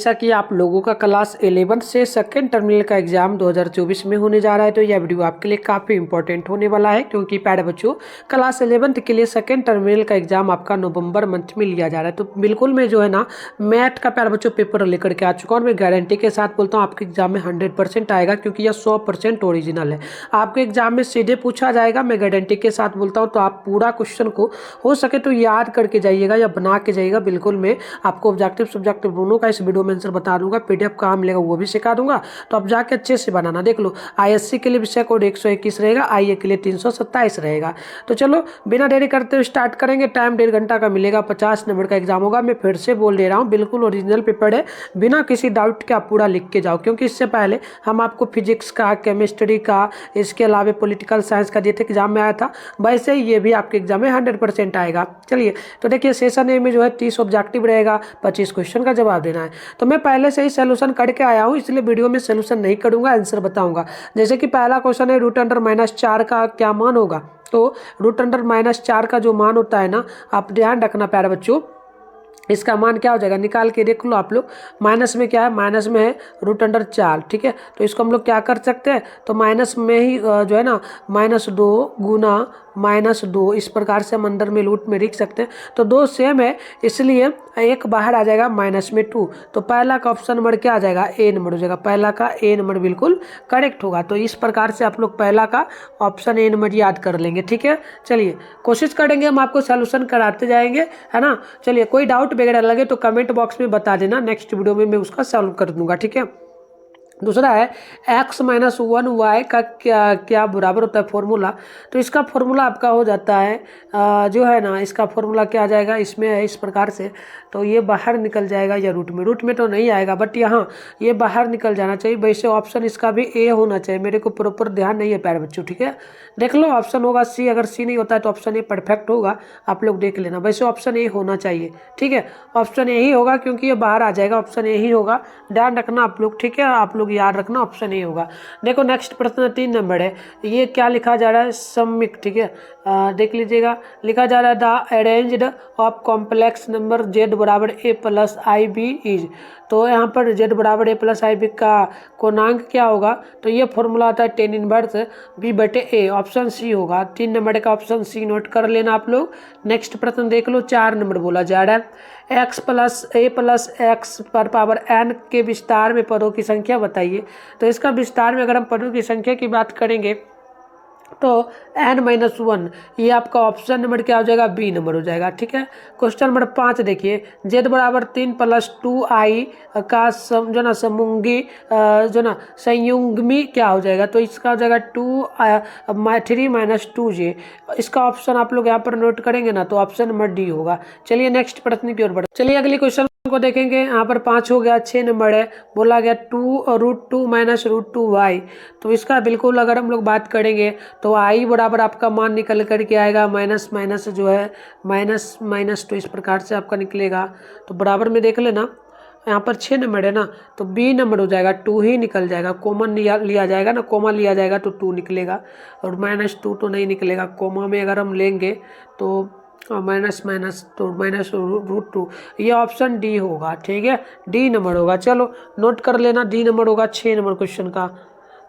जैसा कि आप लोगों का क्लास 11 से सेकेंड टर्मिनल का एग्जाम 2024 में होने जा रहा है, तो यह वीडियो आपके लिए काफ़ी इंपॉर्टेंट होने वाला है, क्योंकि प्यारे बच्चों क्लास 11th के लिए सेकेंड टर्मिनल का एग्जाम आपका नवंबर मंथ में लिया जा रहा है। तो बिल्कुल मैं जो है ना मैथ का प्यारे बच्चों पेपर लेकर के आ चुका हूँ और मैं गारंटी के साथ बोलता हूँ आपके एग्जाम में 100% आएगा, क्योंकि यह 100% ओरिजिनल है। आपके एग्जाम में सीधे पूछा जाएगा, मैं गारंटी के साथ बोलता हूँ। तो आप पूरा क्वेश्चन को हो सके तो याद करके जाइएगा या बना के जाइएगा। बिल्कुल मैं आपको ऑब्जेक्टिव सब्जेक्टिव दोनों का इस वीडियो में आंसर बता दूंगा, पीडीएफ कहाँ मिलेगा वो भी सिखा दूंगा। तो आप जाके अच्छे से बनाना। देख लो, आईएससी के लिए विषय कोड 121 रहेगा, आईए के लिए 327 रहेगा। तो चलो बिना देरी करते हुए स्टार्ट करेंगे। टाइम 1.5 घंटा का मिलेगा, 50 नंबर का एग्जाम होगा। मैं फिर से बोल दे रहा हूँ, बिल्कुल ओरिजिनल पेपर है, बिना किसी डाउट के आप पूरा लिख के जाओ। क्योंकि इससे पहले हम आपको फिजिक्स का, केमिस्ट्री का, इसके अलावा पॉलिटिकल साइंस का जैसे एग्जाम में आया था, वैसे ही ये भी आपके एग्जाम में 100% आएगा। चलिए, तो देखिए सेशन ए में जो है 30 ऑब्जेक्टिव रहेगा, 25 क्वेश्चन का जवाब देना है। तो मैं पहले से ही सोल्यूशन करके आया हूँ, इसलिए वीडियो में सोल्यूशन नहीं करूंगा, आंसर बताऊंगा। जैसे कि पहला क्वेश्चन है √4 का क्या मान होगा। तो √4 का जो मान होता है ना, आप ध्यान रखना प्यारे बच्चों, इसका मान क्या हो जाएगा निकाल के देख लो आप लोग। माइनस में क्या है, माइनस में है √4, ठीक है। तो इसको हम लोग क्या कर सकते हैं, तो माइनस में ही जो है ना -2 गुना -2, इस प्रकार से हम अंदर में रूट में लिख सकते हैं। तो दो सेम है, इसलिए एक बाहर आ जाएगा -2। तो पहला का ऑप्शन नंबर क्या आ जाएगा, ए नंबर हो जाएगा। पहला का ए नंबर बिल्कुल करेक्ट होगा। तो इस प्रकार से आप लोग पहला का ऑप्शन ए नंबर याद कर लेंगे, ठीक है। चलिए कोशिश करेंगे, हम आपको सोल्यूशन कराते जाएंगे, है ना। चलिए, कोई डाउट वगैरह लगे तो कमेंट बॉक्स में बता देना, नेक्स्ट वीडियो में मैं उसका सॉल्व कर दूंगा, ठीक है। दूसरा है x-1y का क्या बराबर होता है फॉर्मूला। तो इसका फॉर्मूला आपका हो जाता है जो है ना, इसका फॉर्मूला क्या आ जाएगा, इसमें है इस प्रकार से। तो ये बाहर निकल जाएगा या रूट में तो नहीं आएगा, बट यहाँ ये बाहर निकल जाना चाहिए। वैसे ऑप्शन इसका भी ए होना चाहिए, मेरे को प्रॉपर ध्यान नहीं है प्यारे बच्चों, ठीक है। देख लो, ऑप्शन होगा सी, अगर सी नहीं होता है तो ऑप्शन ए परफेक्ट होगा, आप लोग देख लेना। वैसे ऑप्शन ए होना चाहिए, ठीक है। ऑप्शन ए ही होगा, क्योंकि ये बाहर आ जाएगा, ऑप्शन ए ही होगा, ध्यान रखना आप लोग, ठीक है। आप लोग याद रखना, ऑप्शन ए होगा। देखो नेक्स्ट प्रश्न 3 नंबर है, ये क्या लिखा जा रहा है, सम्मिक, ठीक है। देख लीजिएगा, लिखा जा रहा है the arranged of complex number z बराबर a plus I B is. तो यहाँ पर z बराबर a प्लस आई बी का कोणांक क्या होगा, तो ये फॉर्मूला आता है tan inverse b/a, option C होगा। 3 नंबर का ऑप्शन सी नोट कर लेना आप लोग। नेक्स्ट प्रश्न देख लो, 4 नंबर बोला जा रहा है x plus a plus x पर पावर n के विस्तार में पदों की संख्या बताइए। तो इसका विस्तार में अगर हम पदों की संख्या की बात करेंगे तो n-1, ये आपका ऑप्शन नंबर क्या हो जाएगा, बी नंबर हो जाएगा, ठीक है। क्वेश्चन नंबर 5 देखिए, z बराबर 3 + 2i का जो ना समूंगी जो ना संयुग्मी क्या हो जाएगा। तो इसका हो जाएगा 3 - 2j। इसका ऑप्शन आप लोग यहाँ पर नोट करेंगे ना, तो ऑप्शन नंबर डी होगा। चलिए नेक्स्ट प्रश्न की ओर बढ़ते, चलिए अगली क्वेश्चन को देखेंगे। यहाँ पर 5 हो गया, 6 नंबर है, बोला गया √2 - √2y। तो इसका बिल्कुल अगर हम लोग बात करेंगे तो i बराबर आपका मान निकल करके आएगा माइनस जो है माइनस, तो इस प्रकार से आपका निकलेगा। तो बराबर में देख लेना, यहाँ पर 6 नंबर है ना, तो बी नंबर हो जाएगा, 2 ही निकल जाएगा। कॉमन लिया जाएगा ना, कॉमा लिया जाएगा तो 2 निकलेगा, और -2 तो नहीं निकलेगा। कॉमा में अगर हम लेंगे तो माइनस तो -√2, ये ऑप्शन डी होगा, ठीक है। डी नंबर होगा, चलो नोट कर लेना, डी नंबर होगा 6 नंबर क्वेश्चन का।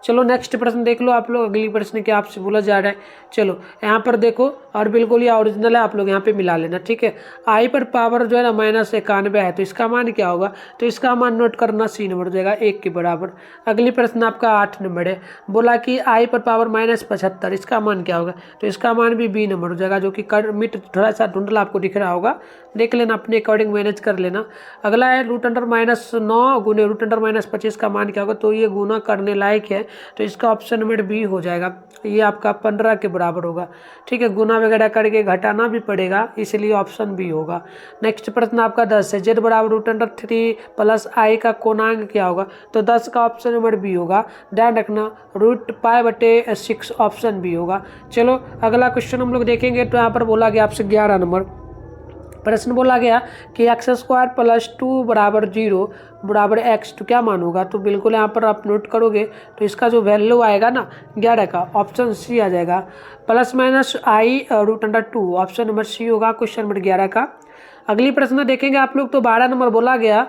चलो नेक्स्ट प्रश्न देख लो आप लोग, अगली प्रश्न क्या आपसे बोला जा रहा है। चलो यहाँ पर देखो, और बिल्कुल ये ओरिजिनल है, आप लोग यहाँ पे मिला लेना, ठीक है। आई पर पावर जो है ना -91 है, तो इसका मान क्या होगा, तो इसका मान नोट करना, सी नंबर हो जाएगा, 1 के बराबर। अगली प्रश्न आपका 8 नंबर है, बोला कि आई पर पावर -75, इसका मान क्या होगा, तो इसका मान भी बी नंबर हो जाएगा, जो कि मिट थोड़ा सा धुंधला आपको दिख रहा होगा, देख लेना, अपने अकॉर्डिंग मैनेज कर लेना। अगला है √9 गुने √25 का मान क्या होगा, तो ये गुना करने लायक है, तो इसका ऑप्शन नंबर बी हो जाएगा, ये आपका 15 के बराबर होगा, ठीक है। गुना वगैरह करके घटाना भी पड़ेगा, इसलिए ऑप्शन बी होगा। नेक्स्ट प्रश्न आपका 10 है, z बराबर √3 + i का कोणांक क्या होगा, तो 10 का ऑप्शन नंबर बी होगा, ध्यान रखना, √π/6 ऑप्शन बी होगा। चलो अगला क्वेश्चन हम लोग देखेंगे। तो यहाँ पर बोला गया आपसे 11 नंबर प्रश्न बोला गया कि x² + 2 = 0 बराबर x, तो क्या मान होगा। तो बिल्कुल यहाँ पर आप नोट करोगे तो इसका जो वैल्यू आएगा ना 11 का, ऑप्शन सी आ जाएगा, ±i √2, ऑप्शन नंबर सी होगा क्वेश्चन नंबर 11 का। अगली प्रश्न देखेंगे आप लोग। तो 12 नंबर बोला गया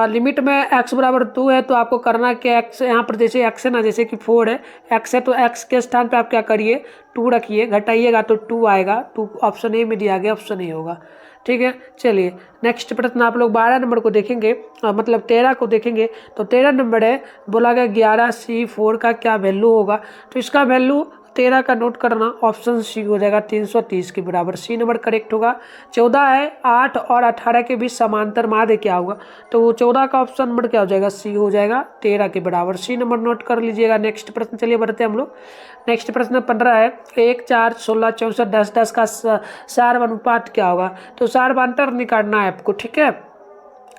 लिमिट में x बराबर 2 है तो आपको करना क्या, x यहाँ पर जैसे x है ना, जैसे कि 4 है, x है तो x के स्थान पे आप क्या करिए 2 रखिए, घटाइएगा तो 2 आएगा। 2 ऑप्शन ए में दिया गया, ऑप्शन ए होगा। ठीक है, चलिए नेक्स्ट प्रश्न आप लोग 12 नंबर को देखेंगे, मतलब 13 को देखेंगे। तो 13 नंबर है, बोला गया 11C4 का क्या वैल्यू होगा। तो इसका वैल्यू 13 का नोट करना, ऑप्शन सी हो जाएगा 330 के बराबर, सी नंबर करेक्ट होगा। 14 है, 8 और 18 के बीच समांतर माध्य क्या होगा। तो वो 14 का ऑप्शन नंबर क्या हो जाएगा, सी हो जाएगा 13 के बराबर, सी नंबर नोट कर लीजिएगा। नेक्स्ट प्रश्न चलिए बढ़ते हैं हम लोग। नेक्स्ट प्रश्न 15 है, 1, 4, 16, 64, 10, 10 का सार अनुपात क्या होगा। तो सार्वधातर निकालना है आपको। ठीक है,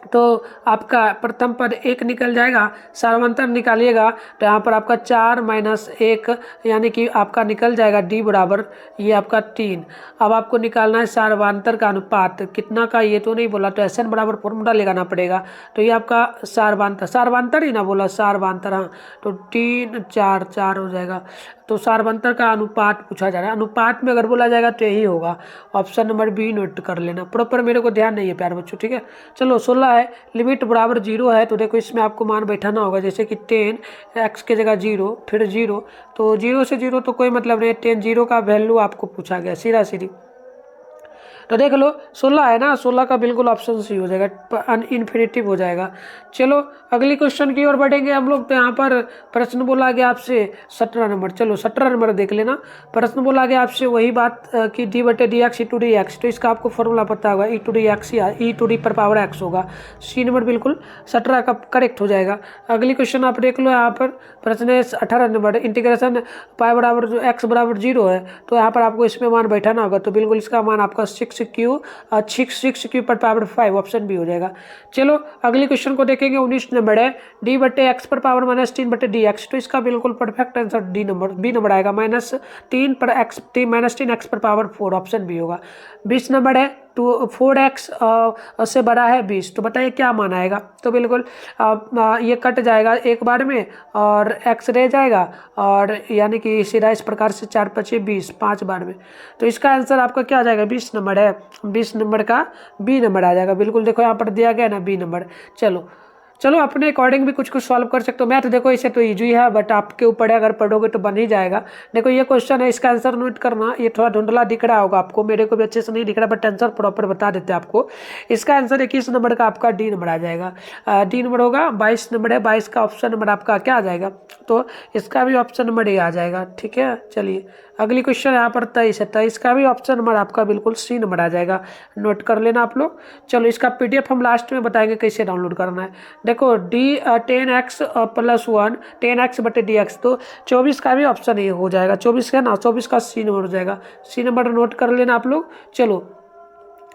तो आपका प्रथम पद 1 निकल जाएगा, सार्वधातर निकालिएगा तो यहाँ पर आपका 4 - 1 यानी कि आपका निकल जाएगा डी बराबर ये आपका 3। अब आपको निकालना है सार्वधातर का अनुपात कितना का, ये तो नहीं बोला, तो एस एन बराबर फॉर्मूला लगाना पड़ेगा। तो ये आपका सार्वधातर ही ना बोला, सार्वधातर, हाँ, तो 3, 4, 4 हो जाएगा। तो सार्वधातर का अनुपात पूछा जा रहा है, अनुपात में अगर बोला जाएगा तो यही होगा, ऑप्शन नंबर बी नोट कर लेना। प्रॉपर मेरे को ध्यान नहीं है प्यार बच्चों। ठीक है, चलो 16 है, लिमिट बराबर 0 है, तो देखो इसमें आपको मान बैठाना होगा, जैसे कि 10 x के जगह 0 फिर 0, तो 0 से 0 तो कोई मतलब नहीं, 10 0 का वैल्यू आपको पूछा गया सीधा सीधी। तो देख लो 16 है ना, 16 का बिल्कुल ऑप्शन सी हो जाएगा, इन्फिनिटिव हो जाएगा। चलो अगली क्वेश्चन की ओर बढ़ेंगे हम लोग। तो यहाँ पर प्रश्न बोला गया आपसे 17 नंबर, चलो 17 नंबर देख लेना। प्रश्न बोला गया आपसे वही बात कि d/dx e⁻x, तो इसका आपको फॉर्मूला पता होगा, e⁻x या e⁻x होगा। सी नंबर बिल्कुल 17 का करेक्ट हो जाएगा। अगली क्वेश्चन आप देख लो, यहाँ पर प्रश्न है 18 नंबर, इंटीग्रेशन पाई बराबर जो x बराबर 0 है, तो यहाँ पर आपको इसमें मान बैठाना होगा, तो बिल्कुल इसका मान आपका 6 पर पावर 5, ऑप्शन बी हो जाएगा। चलो अगली क्वेश्चन को देखेंगे, 19 नंबर है, d/x पर पावर -3/dx, तो इसका बिल्कुल परफेक्ट आंसर बी नंबर आएगा, -3x पर पावर 4, ऑप्शन बी होगा। 20 नंबर है, 4x से बड़ा है 20, तो बताइए क्या मान आएगा। तो बिल्कुल ये कट जाएगा एक बार में और x रह जाएगा, और यानी कि सीधा इस प्रकार से 4 × 5 = 20, 5 बार में। तो इसका आंसर आपका क्या आ जाएगा, 20 नंबर है, 20 नंबर का बी नंबर आ जाएगा। बिल्कुल देखो यहाँ पर दिया गया ना बी नंबर। चलो अपने अकॉर्डिंग भी कुछ सॉल्व कर सकते हो। मैथ देखो इसे तो इजी है, बट आपके ऊपर है, अगर पढ़ोगे तो बन ही जाएगा। देखो ये क्वेश्चन है, इसका आंसर नोट करना। ये थोड़ा धुंधला दिख रहा होगा आपको, मेरे को भी अच्छे से नहीं दिख रहा, बट आंसर प्रॉपर बता देते हैं आपको। इसका आंसर 21 नंबर का आपका डी नंबर आ जाएगा। डी नंबर होगा। 22 नंबर है, 22 का ऑप्शन नंबर आपका क्या आ जाएगा, तो इसका भी ऑप्शन नंबर ए आ जाएगा। ठीक है, चलिए अगली क्वेश्चन यहाँ पर 23 है, 23 का भी ऑप्शन नंबर आपका बिल्कुल सी नंबर आ जाएगा, नोट कर लेना आप लोग। चलो इसका PDF हम लास्ट में बताएंगे कैसे डाउनलोड करना है। देखो d10x + 1 10x/dx, तो 24 का भी ऑप्शन ये हो जाएगा, 24 है ना, 24 का सी नंबर हो जाएगा, सी नंबर नोट कर लेना आप लोग। चलो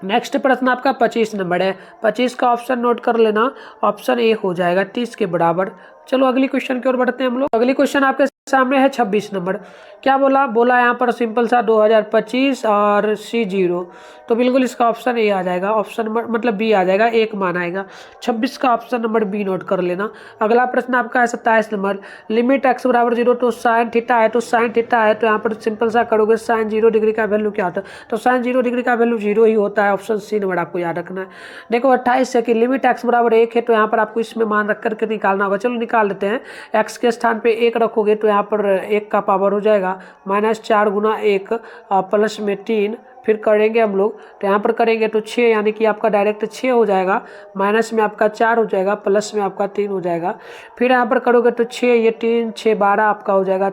नेक्स्ट प्रश्न आपका 25 नंबर है, 25 का ऑप्शन नोट कर लेना, ऑप्शन ए हो जाएगा 30 के बराबर। चलो अगली क्वेश्चन की ओर बढ़ते हैं हम लोग। अगली क्वेश्चन आपके सामने है 26 नंबर। क्या बोला यहाँ पर सिंपल सा 2025 और C0, तो बिल्कुल इसका ऑप्शन ए आ जाएगा, ऑप्शन नंबर मतलब बी आ जाएगा, एक मान आएगा। 26 का ऑप्शन नंबर बी नोट कर लेना। अगला प्रश्न आपका है 27 नंबर, लिमिट x बराबर 0 तो साइन थीटा है, तो यहाँ पर सिंपल सा करोगे साइन 0 डिग्री का वैल्यू क्या होता है, तो साइन 0 डिग्री का वैल्यू 0 ही होता है, ऑप्शन सी नंबर आपको याद रखना है। देखो 28 है कि लिमिट x बराबर 1 है, तो यहाँ पर आपको इसमें मान रख करके निकालना होगा। चलो निकाल लेते हैं, x के स्थान पे 1 रखोगे तो यहाँ पर 1 का पावर हो जाएगा -4 × 1 प्लस में 3, फिर करेंगे हम लोग, तो यहाँ पर करेंगे तो 6, यानी कि आपका डायरेक्ट 6 हो जाएगा, माइनस में आपका 4 हो जाएगा, प्लस में आपका 3 हो जाएगा। फिर यहाँ पर करोगे तो 6 ये 3 6 12 आपका हो जाएगा,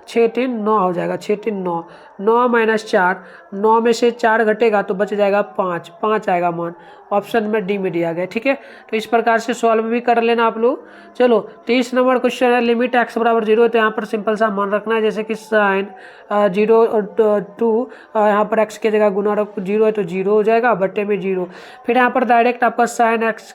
6 3 9 हो जाएगा, 6 3 9 9 - 4, 9 में से 4 घटेगा तो बच जाएगा 5, 5 आएगा मान, ऑप्शन में डी में दिया गया। ठीक है, तो इस प्रकार से सॉल्व भी कर लेना आप लोग। चलो 30 नंबर क्वेश्चन है, लिमिट x बराबर 0 है, तो यहाँ पर सिंपल सा मान रखना है, जैसे कि साइन 0 2 यहाँ पर x के जगह गुना 0 है तो 0 हो जाएगा, बट्टे में 0। फिर यहाँ पर डायरेक्ट आपका साइन x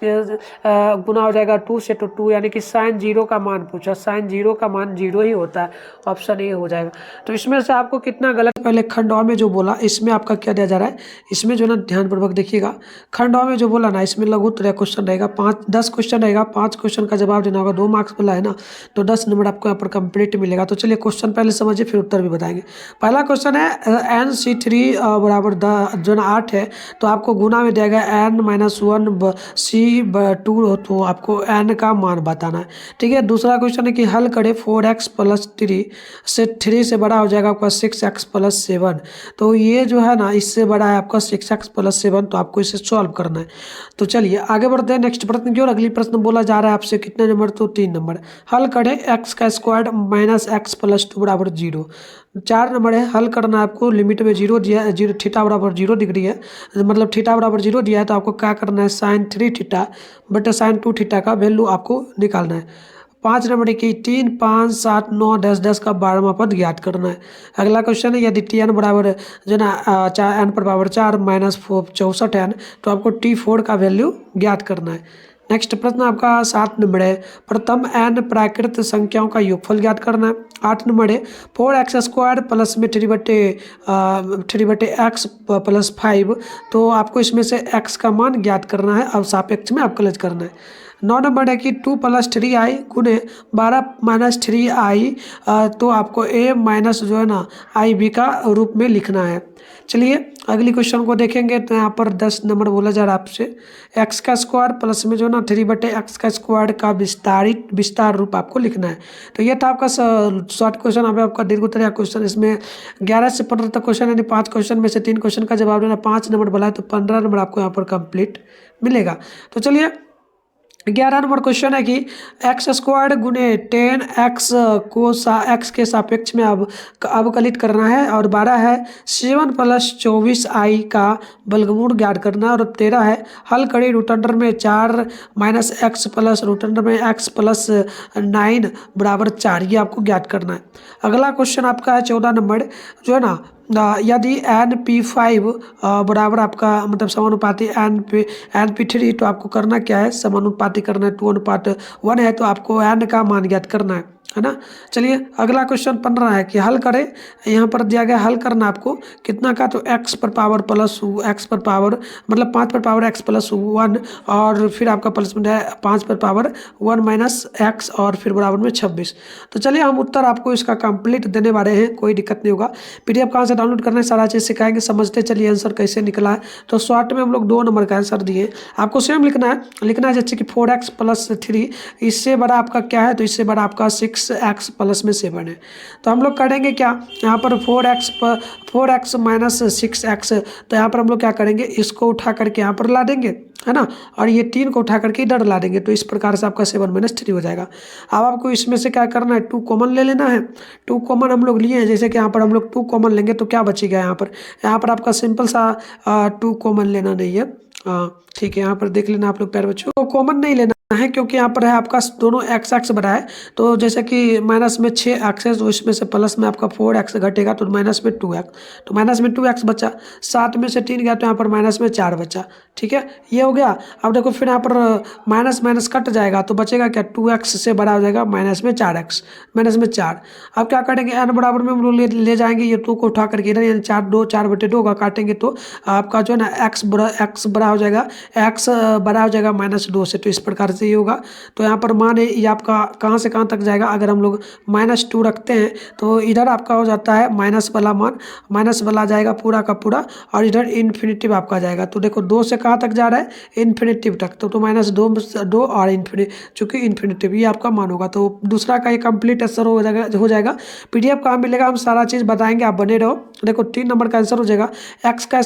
गुना हो जाएगा 2 से, तो 2, यानी कि साइन 0 का मान पूछा, साइन 0 का मान 0 ही होता है, ऑप्शन ए हो जाएगा। तो इसमें से आपको कितना गलत, पहले खंड में जो बोला इसमें आपका क्या दिया जा रहा है, इसमें जो ना ध्यानपूर्वक देखिएगा, खंड में जो बोला ना, इसमें लघु उत्तर क्वेश्चन रहेगा, 10 क्वेश्चन रहेगा, 5 क्वेश्चन का जवाब देना होगा, 2 मार्क्स वाला है ना, तो 10 नंबर आपको यहाँ पर कंप्लीट मिलेगा। तो चलिए क्वेश्चन पहले समझिए, फिर उत्तर भी बताएंगे। पहला क्वेश्चन है NC3 बराबर जो ना 8 है, तो आपको गुना में दिया गया N-1 C 2, तो आपको N का मान बताना है। ठीक है, दूसरा क्वेश्चन है कि हल करें 4x + 3 से 3 से बड़ा हो जाएगा आपका 6x + 7। तो ये जो है ना, इससे बड़ा है आपका 6x + 7, तो आपको इसे सॉल्व करना है। तो चलिए आगे बढ़ते हैं नेक्स्ट प्रश्न की ओर। अगली प्रश्न बोला जा रहा है आपसे कितने नंबर, तो 3 नंबर। हल करें x² - x + 2 बराबर 0। 4 नंबर है, हल करना है आपको। लिमिट में 0 दिया है, 0 थीटा बराबर 0 डिग्री है, मतलब थीटा बराबर 0 दिया है, तो आपको क्या करना है, sin 3 थीटा बटे sin 2 थीटा का वैल्यू आपको निकालना है। 5 नंबर की 3, 5, 7, 9, 10, 10 का 12वां पद ज्ञात करना है। अगला क्वेश्चन है यदि Tn बराबर जो ना 4 n पर पावर 4 - 64 n, तो आपको T4 का वैल्यू ज्ञात करना है। नेक्स्ट प्रश्न आपका 7 नंबर है, प्रथम n प्राकृत संख्याओं का योगफल ज्ञात करना है। 8 नंबर है 4x² प्लस में 3/x + 5, तो आपको इसमें से x का मान ज्ञात करना है, अब सापेक्ष में अवकलज करना है। 9 नंबर है कि 2 + 3i गुने 12 - 3i, तो आपको a माइनस जो है ना ib का रूप में लिखना है। चलिए अगली क्वेश्चन को देखेंगे, तो यहाँ पर 10 नंबर बोला जा रहा है आपसे, x² प्लस में जो ना 3/x² का विस्तार रूप आपको लिखना है। तो ये था आपका शॉर्ट क्वेश्चन। अब आपका दीर्घ उत्तरीय क्वेश्चन, इसमें 11 से 15 तक क्वेश्चन, यानी 5 क्वेश्चन में से 3 क्वेश्चन का जवाब देना। 5 नंबर बोला है, तो 15 नंबर आपको यहाँ पर कंप्लीट मिलेगा। तो चलिए 11 नंबर क्वेश्चन है कि x² गुने 10x को x के सापेक्ष में अब अवकलित करना है, और 12 है 7 + 24i का वर्गमूल ज्ञात करना है, और 13 है हल करें √अंडर में 4 - x प्लस √अंडर में x + 9 बराबर 4, ये आपको ज्ञात करना है। अगला क्वेश्चन आपका है 14 नंबर, जो है ना यदि NP5 बराबर आपका मतलब समानुपाती NP3, तो आपको करना क्या है, समानुपाती करना है, 2:1 है, तो आपको n का मान ज्ञात करना है ना। चलिए अगला क्वेश्चन 15 है कि हल करें, यहाँ पर दिया गया हल करना आपको कितना का, तो x पर पावर प्लस x पर पावर मतलब 5 पर पावर x + 1, और फिर आपका प्लस में है 5 पर पावर 1 - x, और फिर बराबर में 26। तो चलिए हम उत्तर आपको इसका कंप्लीट देने वाले हैं, कोई दिक्कत नहीं होगा। PDF कहाँ से डाउनलोड करना है, सारा चीज़ सिखाएंगे, समझते चलिए आंसर कैसे निकला है। तो शॉर्ट में हम लोग 2 नंबर का आंसर दिए, आपको सेम लिखना है जैसे कि 4x + 3, इससे बड़ा आपका क्या है, तो इससे बड़ा आपका 6x प्लस में 7 है। तो हम लोग करेंगे क्या, यहाँ पर 4x - 6x, तो यहाँ पर हम लोग क्या करेंगे, इसको उठा करके यहाँ पर ला देंगे, है ना, और ये 3 को उठा करके इधर ला देंगे, तो इस प्रकार से आपका 7 - 3 हो जाएगा। अब आपको इसमें से क्या करना है, 2 कॉमन ले लेना है। 2 कॉमन हम लोग लिए हैं, जैसे कि यहाँ पर हम लोग 2 कॉमन लेंगे, तो क्या बचेगा यहाँ पर आपका सिंपल सा 2 कॉमन लेना नहीं है, ठीक है, यहाँ पर देख लेना आप लोग प्यारे बच्चों, तो कॉमन नहीं लेना है, क्योंकि यहाँ पर है आपका दोनों x बड़ा है, तो जैसे कि माइनस में 6x है, तो इसमें से प्लस में आपका 4x घटेगा, तो माइनस में 2x, तो माइनस में 2x बचा, 7 में से 3 गया, तो यहाँ पर माइनस में 4 बचा। ठीक है, ये हो गया। अब देखो फिर यहाँ पर माइनस माइनस कट जाएगा, तो बचेगा क्या, 2x से बड़ा हो जाएगा माइनस में 4x, माइनस में 4। अब क्या करेंगे, n बराबर में हम लोग ले जाएंगे ये 2 को उठा करके इधर, यानी 4/2 का काटेंगे, तो आपका जो है ना x बड़ा हो जाएगा, x बड़ा हो जाएगा -2 से, तो इस प्रकार से ये होगा। तो यहाँ पर मान है ये आपका कहाँ से कहाँ तक जाएगा, अगर हम लोग -2 रखते हैं, तो इधर आपका हो जाता है माइनस वाला मान, माइनस वाला जाएगा पूरा का पूरा, और इधर इन्फिनिटिव आपका जाएगा। तो देखो 2 से कहाँ तक जा रहा है, इन्फिनिटिव तक, तो -2 और चूँकि इन्फिनिटिव ये आपका मान होगा। तो दूसरा का ये कंप्लीट आंसर हो जाएगा। PDF कहाँ मिलेगा, हम सारा चीज़ बताएंगे, आप बने रहो। देखो 3 नंबर का आंसर हो जाएगा x²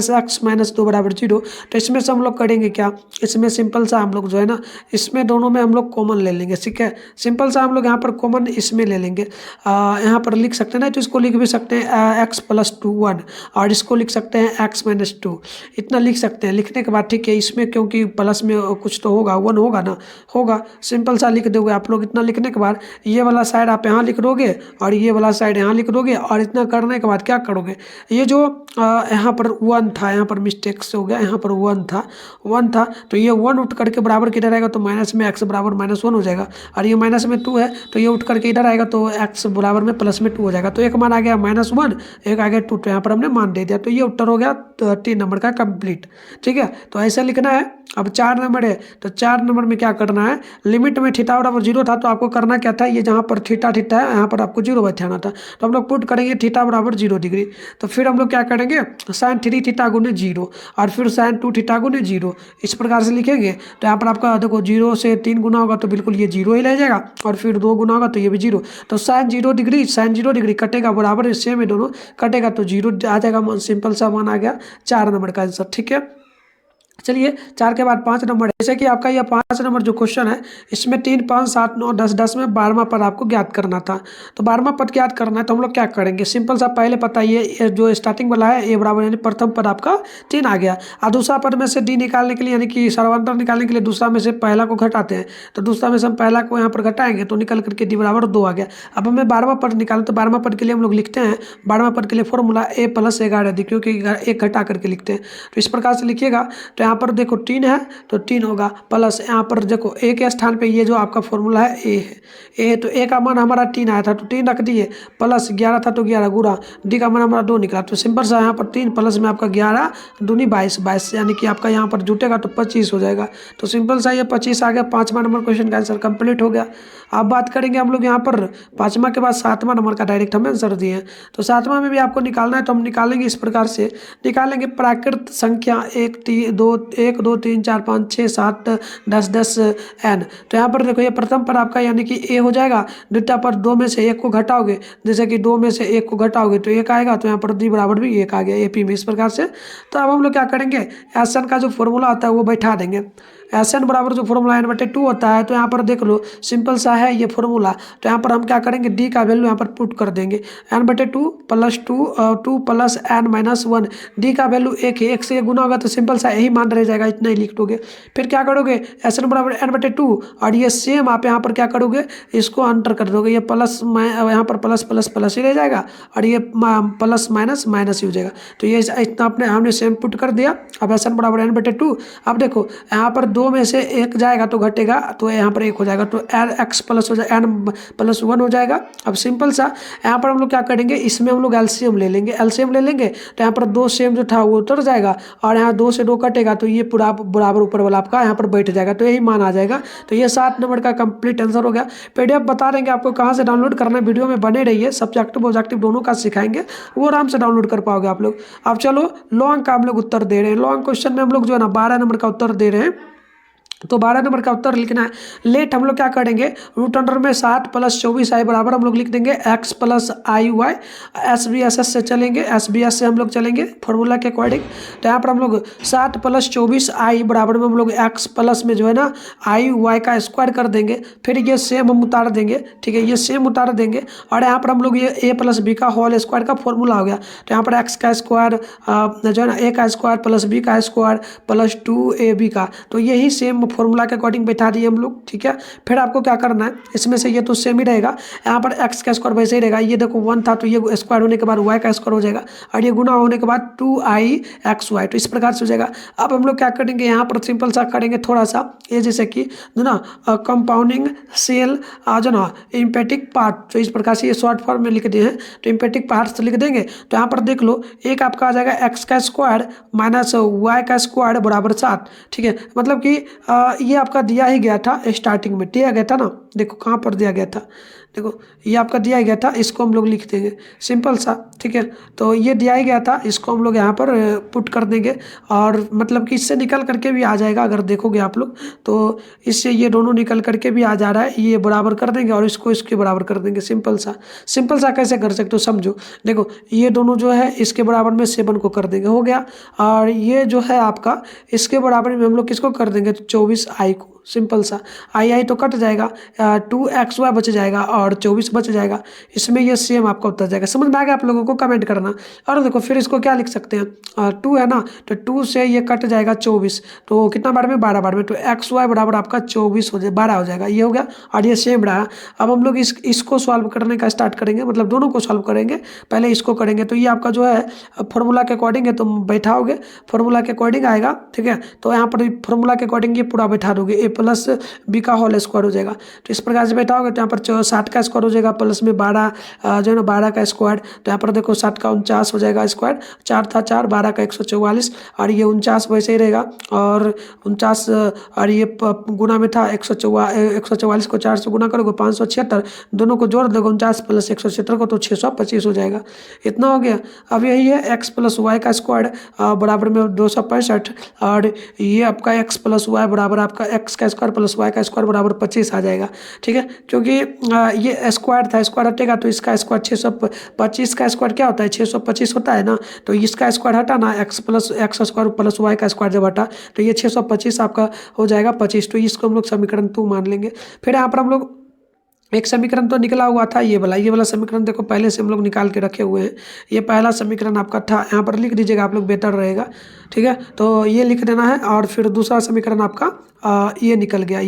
- x - 2 बराबर 0। तो इसमें से हम लोग करेंगे क्या, इसमें सिंपल सा हम लोग जो है ना, इसमें दोनों में हम लोग कॉमन ले लेंगे। ठीक है, सिंपल सा हम लोग यहाँ पर कॉमन इसमें ले लेंगे, यहाँ पर लिख सकते हैं ना, तो इसको लिख भी सकते हैं x + 2 1, और इसको लिख सकते हैं x - 2, इतना लिख सकते हैं। लिखने के बाद ठीक है, इसमें क्योंकि प्लस में कुछ तो होगा, 1 होगा ना, होगा, सिंपल सा लिख दोगे आप लोग। इतना लिखने के बाद ये वाला साइड आप यहाँ लिख दोगे, और ये वाला साइड यहाँ लिख दोगे, और इतना करने के बाद क्या करोगे, ये जो यहाँ पर 1 था, यहाँ पर मिस्टेक से हो गया, यहाँ पर 1 था, तो ये 1 उठ करके बराबर किधर इधर आएगा तो माइनस में x बराबर -1 हो जाएगा, और ये माइनस में 2 है तो ये उठ करके इधर आएगा तो x बराबर में प्लस में 2 हो जाएगा। तो एक मान आ गया -1, एक आ गया 2, तो यहाँ पर हमने मान दे दिया। तो ये उत्तर हो गया 3 नंबर का कंप्लीट। ठीक है, तो ऐसा लिखना है। अब 4 नंबर है, तो 4 नंबर में क्या करना है, लिमिट में थीटा बराबर 0 था तो आपको करना क्या था, ये जहाँ पर थीटा है यहाँ पर आपको 0 बैठाना था। तो हम लोग पुट करेंगे थीटा बराबर 0 डिग्री। तो फिर हम लोग क्या करेंगे, साइन 3 थीटा गुने 0 और फिर साइन 2 थीटा गुने 0, इस प्रकार से लिखेंगे। तो यहाँ पर आपका देखो 0 से 3 गुना होगा तो बिल्कुल ये 0 ही रह जाएगा, और फिर 2 गुना होगा तो ये भी 0। तो साइन 0 डिग्री कटेगा, बराबर सेम है दोनों, कटेगा तो 0 आ जाएगा। सिंपल सा मान आ गया 4 नंबर का आंसर। ठीक है, चलिए 4 के बाद 5 नंबर है। जैसे कि आपका यह 5 नंबर जो क्वेश्चन है, इसमें 3, 5, 7, 9, 10, 10 में 12वां पद आपको ज्ञात करना था। तो 12वां पद ज्ञात करना है तो हम लोग क्या करेंगे, सिंपल सा पहले पता ये जो स्टार्टिंग वाला है ए बराबर यानी प्रथम पद आपका 3 आ गया, और दूसरा पद में से डी निकालने के लिए यानी कि सर्वांतर निकालने के लिए दूसरा में से पहला को घटाते हैं। तो दूसरा में से हम पहला को यहाँ पर घटाएंगे तो निकल करके डी बराबर 2 आ गया। अब हमें 12वां पद निकालें, तो 12वां पद के लिए हम लोग लिखते हैं, 12वां पद के लिए फॉर्मूला a + 11 क्योंकि एक घटा करके लिखते हैं। तो इस प्रकार से लिखिएगा। तो यहाँ पर देखो 3 है तो 3 होगा, प्लस यहाँ पर देखो ए के स्थान पे ये जो आपका फॉर्मूला है ए है, ए तो ए का मान हमारा 3 आया था तो 3 रख दिए, प्लस 11 था तो 11 गुणा डी का मान हमारा 2 निकला। तो सिंपल सा यहाँ पर 3 प्लस में आपका 11 दूनी 22 यानी कि आपका यहाँ पर जुटेगा तो 25 हो जाएगा। तो सिंपल सा ये 25 आ गया। 5वां नंबर क्वेश्चन का आंसर कंप्लीट हो गया। अब बात करेंगे हम लोग यहाँ पर 5वां के बाद 7वां नंबर का, डायरेक्ट हमें आंसर दिए हैं। तो 7वां में भी आपको निकालना है तो हम निकालेंगे इस प्रकार से, निकालेंगे प्राकृत संख्या 1 2 3 4 5 6 7 10 10 n। तो यहाँ पर देखो ये प्रथम पर आपका यानी कि a हो जाएगा, द्वितीय पर 2 में से 1 को घटाओगे, जैसे कि 2 में से 1 को घटाओगे तो 1 आएगा, तो यहाँ पर डी बराबर भी 1 आ गया एपी में, इस प्रकार से। तो अब हम लोग क्या करेंगे, एस एन का जो फॉर्मूला होता है वो बैठा देंगे। एस एन बराबर जो फॉर्मूला n/2 होता है, तो यहाँ पर देख लो सिंपल सा है ये फॉर्मूला। तो यहाँ पर हम क्या करेंगे, डी का वैल्यू यहाँ पर पुट कर देंगे, n/2 + 2 + n-1। डी का वैल्यू 1 है, 1 से गुना होगा तो सिंपल सा यही मान रह जाएगा, इतना ही लिख दोगे। फिर क्या करोगे, एस एन बराबर n/2 और ये सेम आप यहाँ पर क्या करोगे, इसको अंतर कर दोगे, ये प्लस यहाँ पर प्लस प्लस प्लस ही रह जाएगा और ये प्लस माइनस माइनस ही हो जाएगा। तो ये इतना अपने हमने सेम पुट कर दिया। अब एस एन बराबर n/2। अब देखो यहाँ पर 2 में से 1 जाएगा तो घटेगा, तो यहाँ पर 1 हो जाएगा, तो x प्लस हो जाएगा n+1 हो जाएगा। अब सिंपल सा यहाँ पर हम लोग क्या करेंगे, इसमें हम लोग एलसीएम ले लेंगे, तो यहाँ पर 2 सेम जो था वो उतर जाएगा और यहाँ 2 से 2 कटेगा तो ये पूरा बराबर ऊपर वाला आपका यहाँ पर बैठ जाएगा, तो यही मान आ जाएगा। तो ये 7 नंबर का कंप्लीट आंसर हो गया। पीडीएफ बता देंगे आपको कहाँ से डाउनलोड करना है, वीडियो में बने रहिए, सब्जेक्टिव ऑब्जेक्टिव दोनों का सिखाएंगे, वो आराम से डाउनलोड कर पाओगे आप लोग। अब चलो लॉन्ग का हम लोग उत्तर दे रहे हैं। लॉन्ग क्वेश्चन में हम लोग जो है ना 12 नंबर का उत्तर दे रहे हैं। तो 12 नंबर का उत्तर लिखना है। लेट हम लोग क्या करेंगे, रूट अंडर में 7 + 24 आई बराबर हम लोग लिख देंगे x + IY। SBSS से चलेंगे, SBS से हम लोग चलेंगे फॉर्मूला के अकॉर्डिंग। तो यहाँ पर हम लोग 7 + 24 आई बराबर में हम लोग x प्लस में जो है ना IY का स्क्वायर कर देंगे, फिर ये सेम हम उतार देंगे, ठीक है, ये सेम उतार देंगे और यहाँ पर हम लोग ये a + b का होल स्क्वायर का फॉर्मूला हो गया। तो यहाँ पर x का स्क्वायर जो है ना a का स्क्वायर + b का स्क्वायर + 2ab का, तो यही सेम फॉर्मूला के अकॉर्डिंग बैठा दिए हम लोग, ठीक है। फिर आपको क्या करना है, इसमें से ये तो सेम ही रहेगा, यहाँ पर x का स्क्वायर वैसे ही रहेगा, ये देखो 1 था तो ये स्क्वायर होने के बाद y का स्क्वायर हो जाएगा और ये गुना होने के बाद 2ixy, तो इस प्रकार से हो जाएगा। अब हम लोग क्या करेंगे, यहाँ पर सिंपल सा करेंगे थोड़ा सा, ये जैसे कि जो ना कंपाउंडिंग सेल जो ना इम्पेटिक पार्ट, तो इस प्रकार से ये शॉर्ट फॉर्म में लिख दिए हैं, तो इम्पेटिक पार्ट लिख देंगे। तो यहाँ पर देख लो एक आपका आ जाएगा x का स्क्वायर - y का स्क्वायर बराबर 7, ठीक है। मतलब कि ये आपका दिया ही गया था, स्टार्टिंग में दिया गया था ना, देखो कहाँ पर दिया गया था, देखो ये आपका दिया गया था, इसको हम लोग लिख देंगे सिंपल सा, ठीक है। तो ये दिया ही गया था, इसको हम लोग यहाँ पर पुट कर देंगे और मतलब कि इससे निकल करके भी आ जाएगा, अगर देखोगे आप लोग तो इससे ये दोनों निकल करके भी आ जा रहा है, ये बराबर कर देंगे और इसको इसके बराबर कर देंगे। सिंपल सा कैसे कर सकते हो समझो, देखो ये दोनों जो है इसके बराबर में 7 को कर देंगे, हो गया। और ये जो है आपका इसके बराबर में हम लोग किसको कर देंगे, तो 24i को, सिंपल सा आई तो कट जाएगा, 2xy बच जाएगा और 24 बच जाएगा, इसमें ये सेम आपका उत्तर जाएगा। समझ में आ गया आप लोगों को, कमेंट करना। और देखो फिर इसको क्या लिख सकते हैं, 2 है ना, तो 2 से ये कट जाएगा 24, तो कितना बार में, 12 बार में, तो xy बराबर आपका 24 हो जाए 12 हो जाएगा, ये हो गया और ये सेम रहा। अब हम लोग इसको सॉल्व करने का स्टार्ट करेंगे, मतलब दोनों को सॉल्व करेंगे, पहले इसको करेंगे। तो ये आपका जो है फॉर्मूला के अकॉर्डिंग है, तुम बैठाओगे फॉर्मूला के अकॉर्डिंग आएगा, ठीक है। तो यहाँ पर फॉर्मूला के अकॉर्डिंग ये पूरा बैठा दोगे, प्लस बी का होल स्क्वायर हो जाएगा। तो इस प्रकार से बैठाओगे तो यहाँ पर 60 का स्क्वायर हो जाएगा प्लस में 12 जो है ना 12 का स्क्वायर। तो यहाँ पर देखो 60 का 49 हो जाएगा स्क्वायर, 4 था 4, 12 का 144 और ये 49 वैसे ही रहेगा। और 49 और ये गुना में था 144 को 4 से गुना करोगे 576, दोनों को जोड़ दोगे 49 प्लस 176 को तो 625 हो जाएगा। इतना हो गया। अब यही है x प्लस वाई का स्क्वायर बराबर में 265 और ये आपका x प्लस वाई बराबर आपका x का स्क्वायर प्लस वाई का स्क्वायर बराबर 25 आ जाएगा। ठीक है, क्योंकि ये स्क्वायर था, स्क्वायर हटेगा तो इसका स्क्वायर 625 का स्क्वायर क्या होता है 625 होता है ना। तो इसका स्क्वायर हटा ना x स्क्वायर प्लस वाई का स्क्वायर जब हटा तो ये 625 आपका हो जाएगा 25। तो इसको हम लोग समीकरण 2 मान लेंगे। फिर यहाँ पर हम लोग एक समीकरण तो निकला हुआ था ये वाला समीकरण देखो पहले से हम लोग निकाल के रखे हुए हैं। ये पहला समीकरण आपका था, यहाँ पर लिख दीजिएगा आप लोग, बेहतर रहेगा। ठीक है, तो ये लिख देना है। और फिर दूसरा समीकरण आपका ये निकल गया,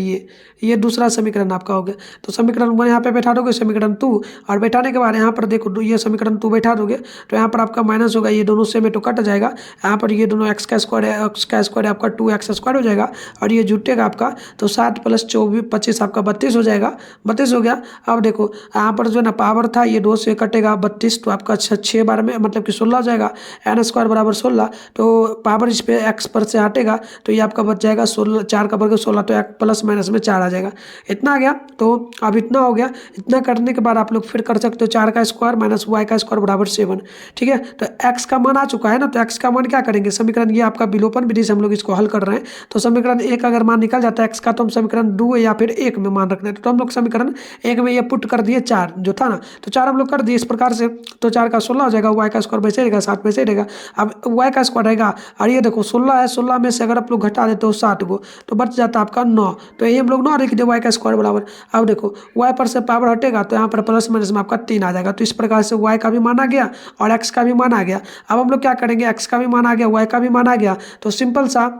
ये दूसरा समीकरण आपका हो गया। तो समीकरण 1 यहाँ पे बैठा दोगे, समीकरण 2 और बैठाने के बाद यहाँ पर देखो ये समीकरण 2 बैठा दोगे तो यहाँ पर आपका माइनस होगा, ये दोनों से में तो कट जाएगा। यहाँ पर ये दोनों x का स्क्वायर है, x का स्क्वायर आपका 2x स्क्वायर हो जाएगा और ये जुटेगा आपका तो 60 प्लस 25 आपका 32 हो जाएगा। 32 हो गया। अब देखो यहाँ पर जो ना पावर था ये 2 से कटेगा 32 तो आपका 6 बार में मतलब कि 16 हो जाएगा। n स्क्वायर बराबर 16 तो पावर इस पे x पर से हटेगा तो ये आपका बच जाएगा 16, 4 का वर्ग 16 तो प्लस माइनस में 4 आ जाएगा। इतना आ गया। तो अब इतना हो गया। इतना करने के बाद आप लोग फिर कर सकते हो 4 का स्क्वायर माइनस वाई का स्क्वायर बराबर 7। ठीक है, तो x का मान आ चुका है ना, तो x का मान क्या करेंगे, समीकरण ये आपका विलोपन विधि से हम लोग इसको हल कर रहे हैं। तो समीकरण 1 अगर मान निकल जाता है x का तो हम समीकरण 2 या फिर 1 में मान रखते हैं। तो हम लोग समीकरण 1 में ये पुट कर दिए 4 जो था ना, तो 4 हम लोग कर दिए इस प्रकार से। तो 4 का 16 हो जाएगा, वाई का स्क्वायर वैसे रहेगा 7 वैसे रहेगा। अब वाई का स्क्वायर रहेगा और ये देखो 16 है, 16 में से अगर आप लोग घटा देते हो 60 को तो बच जाता है आपका 9। तो यही हम लोग 9 लिख दे वाई का स्क्वायर बराबर। अब देखो वाई पर से पावर हटेगा तो यहाँ पर प्लस माइनस में आपका 3 आ जाएगा। तो इस प्रकार से वाई का भी मान आ गया और एक्स का भी मान आ गया। अब हम लोग क्या करेंगे, एक्स का भी मान आ गया वाई का भी मान आ गया तो सिंपल सा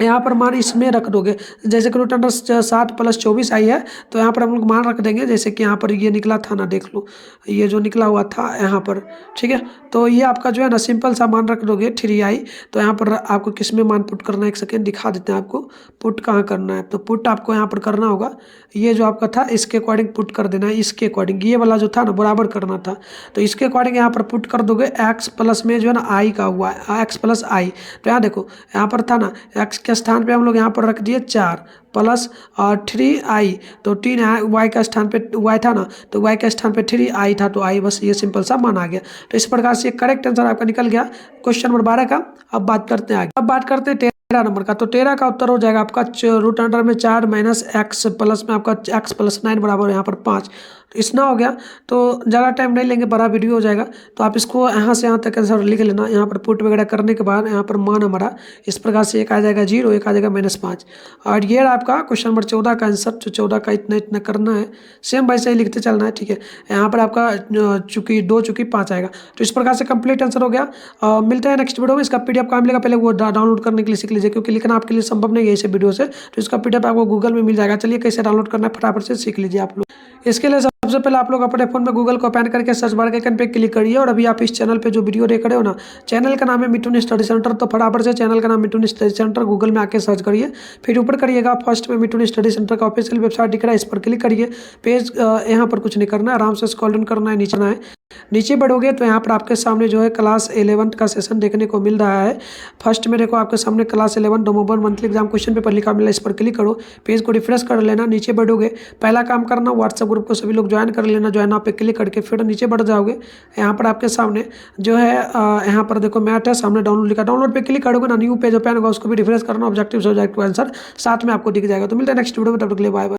यहाँ पर मान इसमें रख दोगे। जैसे कि रूट अंडर 60 प्लस 24 आई है तो यहाँ पर हम लोग मान रख देंगे। जैसे कि यहाँ पर ये निकला था ना, देख लो ये जो निकला हुआ था यहाँ पर। ठीक है, तो ये आपका जो है ना सिंपल सा मान रख दोगे 3i। तो यहाँ पर आपको किस में मान पुट करना है, एक सेकेंड दिखा देते हैं आपको पुट कहाँ करना है। तो पुट आपको यहाँ पर करना होगा, ये जो आपका था इसके अकॉर्डिंग पुट कर देना है, इसके अकॉर्डिंग ये वाला जो था ना बराबर करना था। तो इसके अकॉर्डिंग यहाँ पर पुट कर दोगे एक्स प्लस में जो है ना आई का हुआ है, एक्स प्लस आई। तो यहाँ देखो यहाँ पर था ना एक्स के स्थान पे हम लोग यहाँ पर रख दिए 4 प्लस और 3i। तो 3 वाई का स्थान पे वाई था ना, तो वाई के स्थान पे 3i था तो आई, बस ये सिंपल सा मान आ गया। तो इस प्रकार से करेक्ट आंसर आपका निकल गया क्वेश्चन नंबर 12 का। अब बात करते हैं आगे, अब बात करते हैं 13 नंबर का। तो 13 का उत्तर हो जाएगा आपका रूट अंडर में 4 माइनस एक्स प्लस में आपका x प्लस 9 बराबर यहाँ पर 5। तो इतना हो गया। तो ज़्यादा टाइम नहीं लेंगे, बड़ा वीडियो हो जाएगा। तो आप इसको यहाँ से यहाँ तक आंसर लिख लेना। यहाँ पर पुट वगैरह करने के बाद यहाँ पर मान हमारा इस प्रकार से एक आ जाएगा 0, एक आ जाएगा -5। और ये आपका क्वेश्चन नंबर 14 का आंसर। तो 14 का इतना करना है, सेम वैसे ही लिखते चलना है। ठीक है, यहाँ पर आपका चूँकि 2 चूँकि 5 आएगा। तो इस प्रकार से कंप्लीट आंसर हो गया। मिलते हैं नेक्स्ट वीडियो में। इसका PDF काम मिलेगा, पहले वो डाउनलोड करने के लिए सीख लीजिए, क्योंकि लिखना आपके लिए संभव नहीं है इस वीडियो से। तो इसका PDF आपको गूगल में मिल जाएगा। चलिए कैसे डाउनलोड करना है फटाफट से सीख लीजिए आप लोग। इसके लिए सबसे पहले आप लोग अपने फोन में गूगल को ओपन करके सर्च बार के आइकन पे क्लिक करिए। और अभी आप इस चैनल पे जो वीडियो देख रहे हो ना, चैनल का नाम है मिथुन स्टडी सेंटर। तो फटाफट से चैनल का नाम मिथुन स्टडी सेंटर गूगल में आके सर्च करिए। फिर ऊपर करिएगा फर्स्ट में मिथुन स्टडी सेंटर का ऑफिशियल वेबसाइट दिख रहा है, इस पर क्लिक करिए। पेज यहाँ पर कुछ नहीं करना है, आराम से स्क्रॉल डाउन करना है, नीचे आना है। नीचे बढ़ोगे तो यहाँ पर आपके सामने जो है क्लास 11 का सेशन देखने को मिल रहा है। फर्स्ट में देखो आपके सामने क्लास 11 नवंबर मंथली एग्जाम क्वेश्चन पेपर लिखा मिला, इस पर क्लिक करो। पेज को रिफ्रेश कर लेना। नीचे बढ़ोगे, पहला काम करना व्हाट्सएप ग्रुप को सभी लोग ज्वाइन कर लेना। ज्वाइन आप पे क्लिक करके फिर नीचे बढ़ जाओगे। यहाँ पर आपके सामने जो है यहाँ पर देखो मैथ है, सामने डाउनलोड लिखा, डाउनलोड पे क्लिक करोगे ना, न्यू पेज ओपन होगा, उसको भी रिफ्रेश करना। ऑब्जेक्टिव सब्जेक्ट आंसर साथ में आपको दिख जाएगा। तो मिलता है नेक्स्ट वीडियो में, तब तक के लिए बाय बाय।